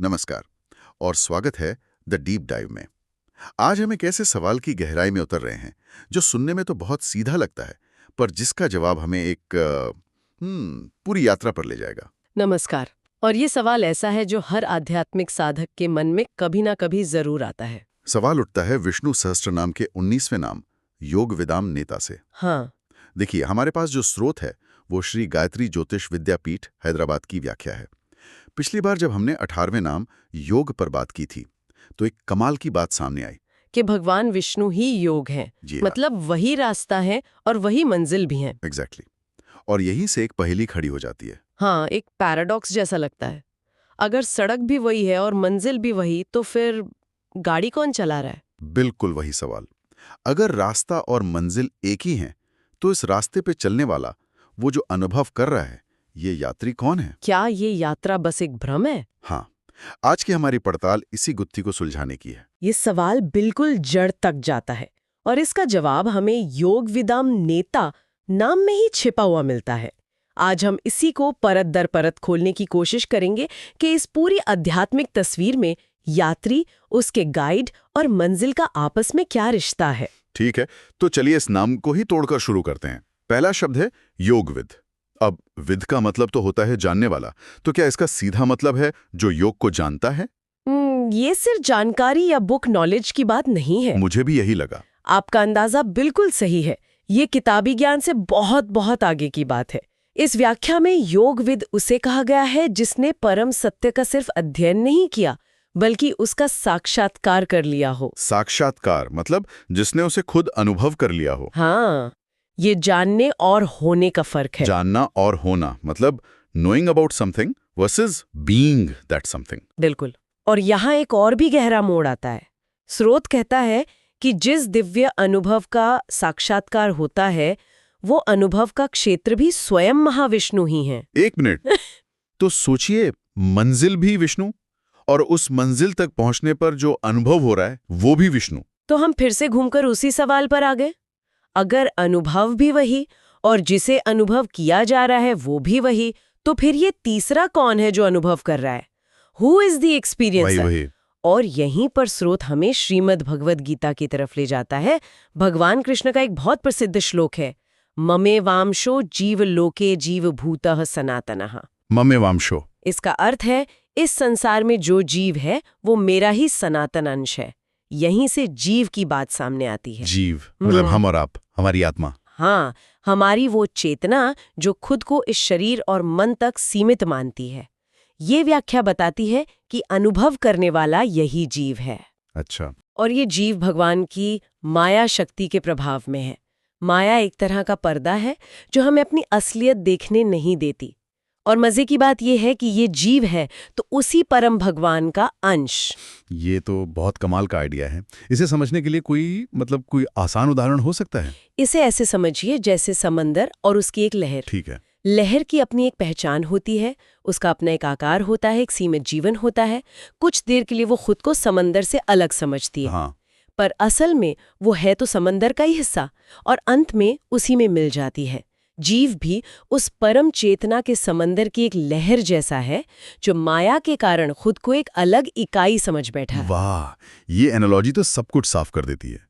नमस्कार और स्वागत है द डीप डाइव में। आज हम एक ऐसे सवाल की गहराई में उतर रहे हैं जो सुनने में तो बहुत सीधा लगता है, पर जिसका जवाब हमें एक पूरी यात्रा पर ले जाएगा। नमस्कार। और ये सवाल ऐसा है जो हर आध्यात्मिक साधक के मन में कभी ना कभी जरूर आता है। सवाल उठता है विष्णु सहस्त्रनाम के 19वें नाम योग वेदाम नेता से। हाँ। देखिए, हमारे पास जो स्रोत है वो श्री गायत्री ज्योतिष विद्यापीठ हैदराबाद की व्याख्या है। पिछली बार जब हमने 18वें नाम योग पर बात की थी तो एक कमाल की बात सामने आई कि भगवान विष्णु ही योग हैं। जी। मतलब वही रास्ता है और वही मंजिल भी है। एग्जैक्टली। और यहीं से एक पहेली खड़ी हो जाती है। हाँ, एक पैराडॉक्स जैसा लगता है। अगर सड़क भी वही है और मंजिल भी वही, तो फिर गाड़ी कौन चला रहा है? बिल्कुल वही सवाल। अगर रास्ता और मंजिल एक ही हैं, तो इस रास्ते पे चलने वाला, वो जो अनुभव कर रहा है, ये यात्री कौन है? क्या ये यात्रा बस एक भ्रम है? हाँ, आज की हमारी पड़ताल इसी गुत्थी को सुलझाने की है। ये सवाल बिल्कुल जड़ तक जाता है और इसका जवाब हमें योग विदाम नेता नाम में ही छिपा हुआ मिलता है। आज हम इसी को परत दर परत खोलने की कोशिश करेंगे कि इस पूरी आध्यात्मिक तस्वीर में यात्री, उसके गाइड और मंजिल का आपस में क्या रिश्ता है। ठीक है, तो चलिए इस नाम को ही तोड़कर शुरू करते हैं। पहला शब्द है योगविद। अब विद का मतलब तो होता है जानने वाला, तो क्या इसका सीधा मतलब है जो योग को जानता है? ये सिर्फ जानकारी या बुक नॉलेज की बात नहीं है। मुझे भी यही लगा। आपका अंदाजा बिल्कुल सही है। ये किताबी ज्ञान से बहुत बहुत आगे की बात है। इस व्याख्या में योगविद उसे कहा गया है जिसने परम सत्य का सिर्फ अध्ययन नहीं किया, बल्कि उसका साक्षात्कार कर लिया हो। साक्षात्कार मतलब जिसने उसे खुद अनुभव कर लिया हो। हाँ, ये जानने और होने का फर्क है। जानना और होना मतलब knowing about something versus being that something. बिल्कुल। और यहाँ एक और भी गहरा मोड़ आता है। स्रोत कहता है कि जिस दिव्य अनुभव का साक्षात्कार होता है, वो अनुभव का क्षेत्र भी स्वयं महाविष्णु ही है। एक मिनट तो सोचिए, मंजिल भी विष्णु और उस मंजिल तक पहुंचने पर जो अनुभव हो रहा है वो भी विष्णु। तो हम फिर से घूमकर उसी सवाल पर आ गए। अगर अनुभव भी वही और जिसे अनुभव किया जा रहा है वो भी वही, तो फिर ये तीसरा कौन है जो अनुभव कर रहा है? Who is the experiencer? वही। और यहीं पर स्रोत हमें श्रीमद् भगवद गीता की तरफ ले जाता है। भगवान कृष्ण का एक बहुत प्रसिद्ध श्लोक है, ममे वांशो जीव लोके जीव भूतः सनातनः। ममे वांशो। इसका अर्थ है इस संसार में जो जीव है वो मेरा ही सनातन अंश है। यहीं से जीव की बात सामने आती है। जीव मतलब हम और आप, हमारी आत्मा। हाँ, हमारी वो चेतना जो खुद को इस शरीर और मन तक सीमित मानती है। ये व्याख्या बताती है कि अनुभव करने वाला यही जीव है। अच्छा। और ये जीव भगवान की माया शक्ति के प्रभाव में है। माया एक तरह का पर्दा है जो हमें अपनी असलियत देखने नहीं देती। और मजे की बात यह है कि ये जीव है तो उसी परम भगवान का अंश। ये तो बहुत कमाल का आइडिया है। इसे समझने के लिए कोई आसान उदाहरण हो सकता है? इसे ऐसे समझिए जैसे समंदर और उसकी एक लहर। ठीक है। लहर की अपनी एक पहचान होती है, उसका अपना एक आकार होता है, एक सीमित जीवन होता है। कुछ देर के लिए वो खुद को समंदर से अलग समझती है। हाँ। पर असल में वो है तो समंदर का ही हिस्सा और अंत में उसी में मिल जाती है। जीव भी उस परम चेतना के समंदर की एक लहर जैसा है जो माया के कारण खुद को एक अलग इकाई समझ बैठा है। वाह, ये एनालॉजी तो सब कुछ साफ कर देती है।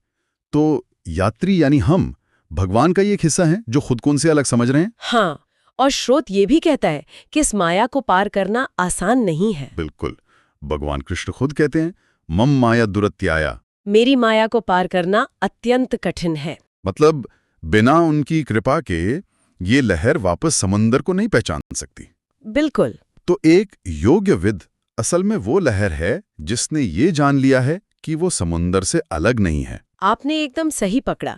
तो यात्री यानी हम भगवान का ही एक हिस्सा है जो खुद को उनसे अलग समझ रहे हैं। हाँ, और स्रोत ये भी कहता है कि इस माया को पार करना आसान नहीं है। बिल्कुल। भगवान कृष्ण खुद कहते हैं, मम माया दुरत्याया। मेरी माया को पार करना अत्यंत कठिन है। मतलब बिना उनकी कृपा के ये लहर वापस समंदर को नहीं पहचान सकती। बिल्कुल। तो एक योग्यविद असल में वो लहर है जिसने ये जान लिया है कि वो समुंदर से अलग नहीं है। आपने एकदम सही पकड़ा।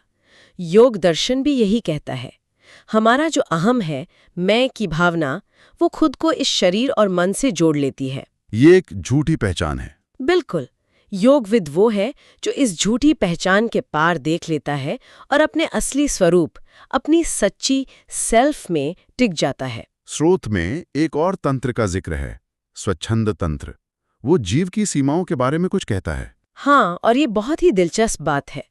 योग दर्शन भी यही कहता है। हमारा जो अहम है, मैं की भावना, वो खुद को इस शरीर और मन से जोड़ लेती है। ये एक झूठी पहचान है। बिल्कुल। योगविद वो है जो इस झूठी पहचान के पार देख लेता है और अपने असली स्वरूप, अपनी सच्ची सेल्फ में टिक जाता है। स्रोत में एक और तंत्र का जिक्र है, स्वच्छंद तंत्र। वो जीव की सीमाओं के बारे में कुछ कहता है। हाँ, और ये बहुत ही दिलचस्प बात है।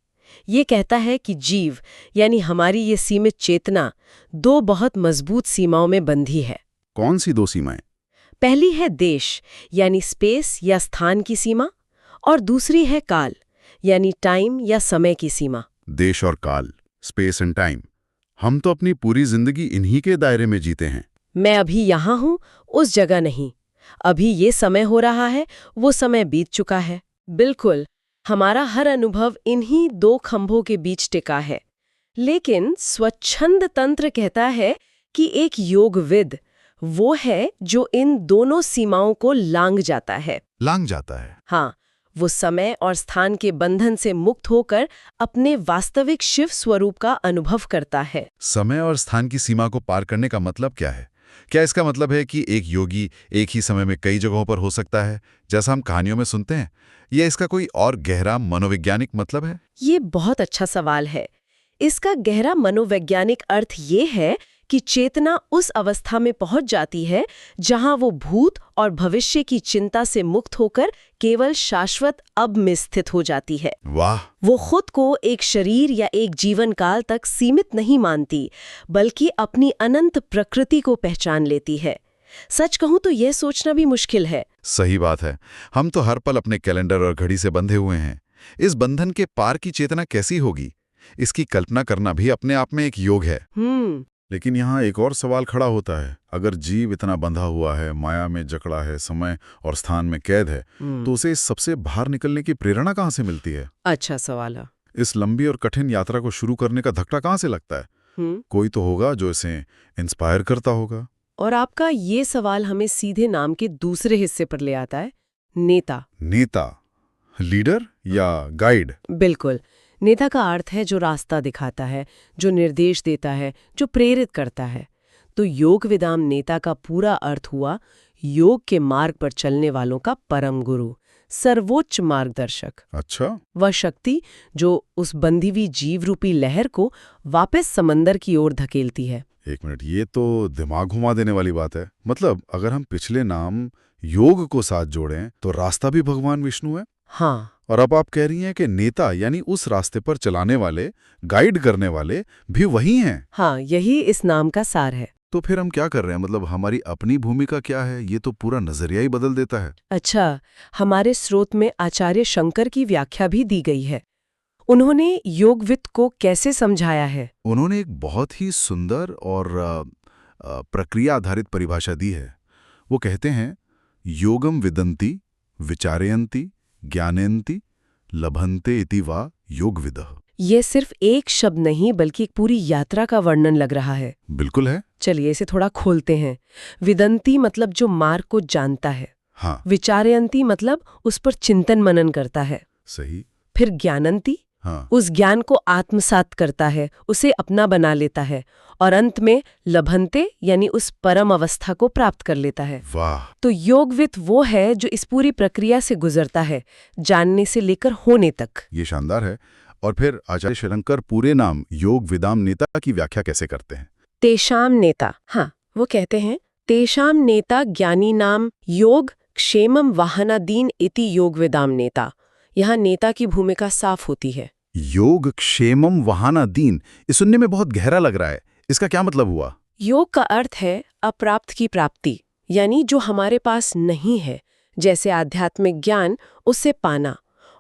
ये कहता है कि जीव यानी हमारी ये सीमित चेतना दो बहुत मजबूत सीमाओं में बंधी है। कौन सी दो सीमाएं? पहली है देश यानी स्पेस या स्थान की सीमा, और दूसरी है काल यानी टाइम या समय की सीमा। देश और काल, स्पेस एंड टाइम, हम तो अपनी पूरी जिंदगी इन्हीं के दायरे में जीते हैं। मैं अभी यहाँ हूँ, उस जगह नहीं। अभी ये समय हो रहा है, वो समय बीत चुका है। बिल्कुल, हमारा हर अनुभव इन्हीं दो खंभों के बीच टिका है। लेकिन स्वच्छंद तंत्र कहता है कि एक योगविद वो है जो इन दोनों सीमाओं को लांघ जाता है। लांघ जाता है। हाँ, वो समय और स्थान के बंधन से मुक्त होकर अपने वास्तविक शिव स्वरूप का अनुभव करता है। समय और स्थान की सीमा को पार करने का मतलब क्या है? क्या इसका मतलब है कि एक योगी एक ही समय में कई जगहों पर हो सकता है, जैसा हम कहानियों में सुनते हैं, या इसका कोई और गहरा मनोवैज्ञानिक मतलब है? ये बहुत अच्छा सवाल है। इसका गहरा मनोवैज्ञानिक अर्थ ये है कि चेतना उस अवस्था में पहुंच जाती है जहां वो भूत और भविष्य की चिंता से मुक्त होकर केवल शाश्वत अब में स्थित हो जाती है। वाह! वो खुद को एक शरीर या एक जीवन काल तक सीमित नहीं मानती, बल्कि अपनी अनंत प्रकृति को पहचान लेती है। सच कहूं तो यह सोचना भी मुश्किल है। सही बात है। हम तो हर पल अपने कैलेंडर और घड़ी से बंधे हुए हैं। इस बंधन के पार की चेतना कैसी होगी, इसकी कल्पना करना भी अपने आप में एक योग है। लेकिन यहाँ एक और सवाल खड़ा होता है। अगर जीव इतना बंधा हुआ है, माया में जकड़ा है, समय और स्थान में कैद है, तो उसे इस सबसे बाहर निकलने की प्रेरणा कहाँ से मिलती है? अच्छा सवाल है। इस लंबी और कठिन यात्रा को शुरू करने का धक्का कहाँ से लगता है? कोई तो होगा जो इसे इंस्पायर करता होगा। और आपका ये सवाल हमें सीधे नाम के दूसरे हिस्से पर ले आता है, नेता। नेता, लीडर या गाइड? बिल्कुल। नेता का अर्थ है जो रास्ता दिखाता है, जो निर्देश देता है, जो प्रेरित करता है। तो योगविदाम नेता का पूरा अर्थ हुआ योग के मार्ग पर चलने वालों का परम गुरु, सर्वोच्च मार्गदर्शक। अच्छा। वह शक्ति जो उस बंधी हुई जीव रूपी लहर को वापस समंदर की ओर धकेलती है। एक मिनट, ये तो दिमाग घुमा देने वाली बात है। मतलब अगर हम पिछले नाम योग को साथ जोड़ें तो रास्ता भी भगवान विष्णु है। हाँ। और अब आप कह रही हैं कि नेता यानी उस रास्ते पर चलाने वाले, गाइड करने वाले भी वही हैं। हाँ, यही इस नाम का सार है। तो फिर हम क्या कर रहे हैं? मतलब हमारी अपनी भूमिका क्या है? ये तो पूरा नजरिया ही बदल देता है। अच्छा, हमारे स्रोत में आचार्य शंकर की व्याख्या भी दी गई है। उन्होंने योगविद को कैसे समझाया है? उन्होंने एक बहुत ही सुंदर और प्रक्रिया आधारित परिभाषा दी है। वो कहते हैं, योगम विदन्ति, विचारयन्ति, ज्ञानयन्ति, लभन्ते इति वा योगविदः। ये सिर्फ एक शब्द नहीं बल्कि एक पूरी यात्रा का वर्णन लग रहा है। बिल्कुल है। चलिए इसे थोड़ा खोलते हैं। विदन्ति मतलब जो मार्ग को जानता है। हाँ। विचारयन्ति मतलब उस पर चिंतन मनन करता है। सही। फिर ज्ञानन्ति, हाँ। उस ज्ञान को आत्मसात करता है, उसे अपना बना लेता है। और अंत में लभन्ते यानी उस परम अवस्था को प्राप्त कर लेता है। वाह! तो योगविद वो है जो इस पूरी प्रक्रिया से गुजरता है, जानने से लेकर होने तक। ये शानदार है। और फिर आचार्य शंकर पूरे नाम योगविदाम नेता की व्याख्या कैसे करते हैं? तेषाम नेता। हाँ, वो कहते हैं तेषाम नेता ज्ञानी नाम योग क्षेमम वाहनादीन इति योगविदाम नेता। यहाँ नेता की भूमिका साफ होती है। योग क्षेमम वाहनादीन, ये सुनने में बहुत गहरा लग रहा है। इसका क्या मतलब हुआ? योग का अर्थ है अप्राप्त की प्राप्ति, यानी जो हमारे पास नहीं है, जैसे आध्यात्मिक ज्ञान, उसे पाना।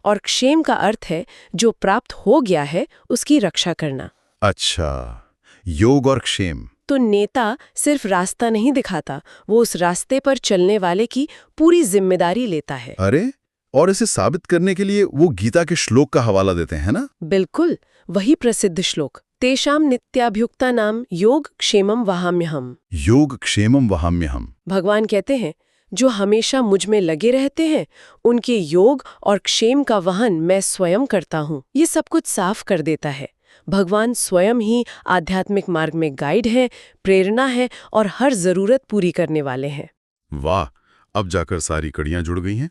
और क्षेम का अर्थ है जो प्राप्त हो गया है उसकी रक्षा करना। अच्छा, योग और क्षेम। तो नेता सिर्फ रास्ता नहीं दिखाता, वो उस रास्ते पर चलने वाले की पूरी जिम्मेदारी लेता है। अरे, और इसे साबित करने के लिए वो गीता के श्लोक का हवाला देते हैं ना? बिल्कुल, वही प्रसिद्ध श्लोक, तेषाम नित्याभ्युक्ता नाम योग क्षेमम वहाम्यहम। योग क्षेमम वहाम्यहम। भगवान कहते हैं जो हमेशा मुझ में लगे रहते हैं उनके योग और क्षेम का वहन मैं स्वयं करता हूँ। ये सब कुछ साफ कर देता है। भगवान स्वयं ही आध्यात्मिक मार्ग में गाइड है, प्रेरणा है और हर जरूरत पूरी करने वाले हैं। वाह! अब जाकर सारी कड़ियां जुड़ गई हैं।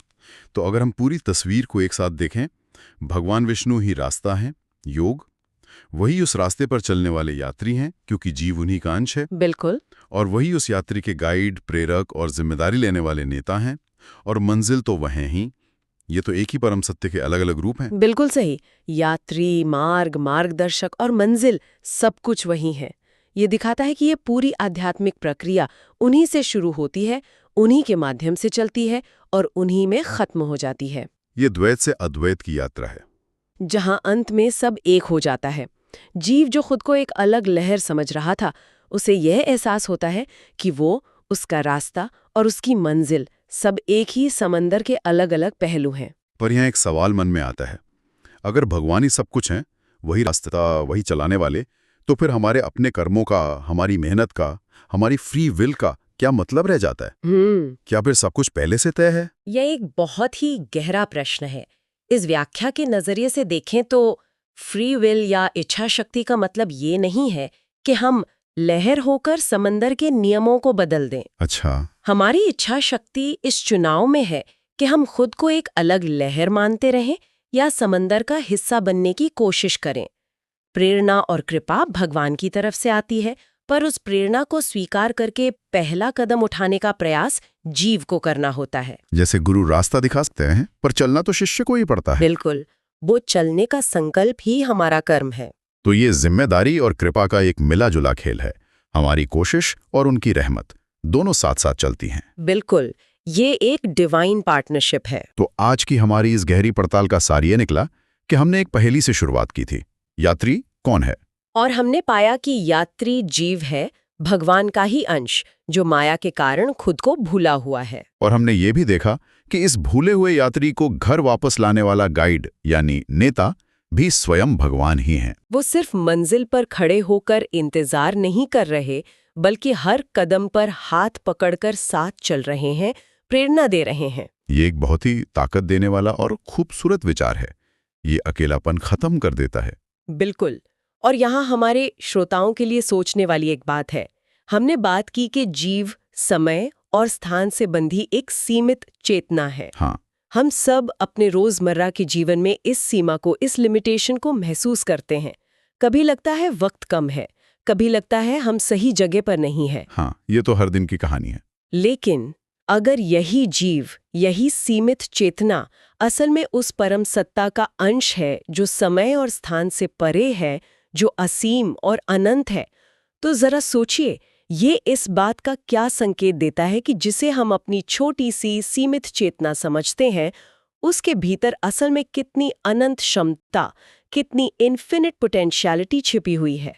तो अगर हम पूरी तस्वीर को एक साथ देखें, भगवान विष्णु ही रास्ता है, योग, वही उस रास्ते पर चलने वाले यात्री हैं क्योंकि जीव उन्हीं का अंश है। बिल्कुल। और वही उस यात्री के गाइड, प्रेरक और जिम्मेदारी लेने वाले नेता हैं। और मंजिल तो वह हैं ही। ये तो एक ही परम सत्य के अलग अलग रूप हैं। बिल्कुल सही। यात्री, मार्ग, मार्गदर्शक और मंजिल सब कुछ वही है। ये दिखाता है कि ये पूरी आध्यात्मिक प्रक्रिया उन्हीं से शुरू होती है, उन्हीं के माध्यम से चलती है और उन्हीं में खत्म हो जाती है। ये द्वैत से अद्वैत की यात्रा है। जहां अंत में सब एक हो जाता है। जीव जो खुद को एक अलग लहर समझ रहा था, उसे यह एहसास होता है कि वो, उसका रास्ता और उसकी मंजिल सब एक ही समंदर के अलग अलग पहलू हैं। पर यहाँ एक सवाल मन में आता है, अगर भगवान ही सब कुछ हैं, वही रास्ता, वही चलाने वाले, तो फिर हमारे अपने कर्मों का, हमारी मेहनत का, हमारी फ्री विल का क्या मतलब रह जाता है? क्या फिर सब कुछ पहले से तय है? यह एक बहुत ही गहरा प्रश्न है। इस व्याख्या के नजरिए से देखें तो फ्री विल या इच्छा शक्ति का मतलब ये नहीं है कि हम लहर होकर समंदर के नियमों को बदल दें। अच्छा। हमारी इच्छा शक्ति इस चुनाव में है कि हम खुद को एक अलग लहर मानते रहें या समंदर का हिस्सा बनने की कोशिश करें। प्रेरणा और कृपा भगवान की तरफ से आती है, पर उस प्रेरणा को स्वीकार करके पहला कदम उठाने का प्रयास जीव को करना होता है। जैसे गुरु रास्ता दिखा सकते हैं, पर चलना तो शिष्य को ही पड़ता है। बिल्कुल, वो चलने का संकल्प ही हमारा कर्म है। तो ये जिम्मेदारी और कृपा का एक मिला जुला खेल है। हमारी कोशिश और उनकी रहमत दोनों साथ साथ चलती हैं। बिल्कुल, ये एक डिवाइन पार्टनरशिप है। तो आज की हमारी इस गहरी पड़ताल का सार ये निकला कि हमने एक पहेली से शुरुआत की थी, यात्री कौन है? और हमने पाया कि यात्री जीव है, भगवान का ही अंश, जो माया के कारण खुद को भूला हुआ है। और हमने ये भी देखा कि इस भूले हुए यात्री को घर वापस लाने वाला गाइड यानी नेता भी स्वयं भगवान ही हैं। वो सिर्फ मंजिल पर खड़े होकर इंतजार नहीं कर रहे, बल्कि हर कदम पर हाथ पकड़कर साथ चल रहे हैं, प्रेरणा दे रहे हैं। ये एक बहुत ही ताकत देने वाला और खूबसूरत विचार है। ये अकेलापन खत्म कर देता है। बिल्कुल। और यहाँ हमारे श्रोताओं के लिए सोचने वाली एक बात है। हमने बात की कि जीव समय और स्थान से बंधी एक सीमित चेतना है। हाँ। हम सब अपने रोजमर्रा के जीवन में इस सीमा को, इस लिमिटेशन को महसूस करते हैं। कभी लगता है वक्त कम है, कभी लगता है हम सही जगह पर नहीं है। हाँ, ये तो हर दिन की कहानी है। लेकिन अगर यही जीव, यही सीमित चेतना असल में उस परम सत्ता का अंश है जो समय और स्थान से परे है, जो असीम और अनंत है, तो जरा सोचिए, ये इस बात का क्या संकेत देता है कि जिसे हम अपनी छोटी सी सीमित चेतना समझते हैं, उसके भीतर असल में कितनी अनंत क्षमता, कितनी इन्फिनिट पोटेंशियलिटी छिपी हुई है।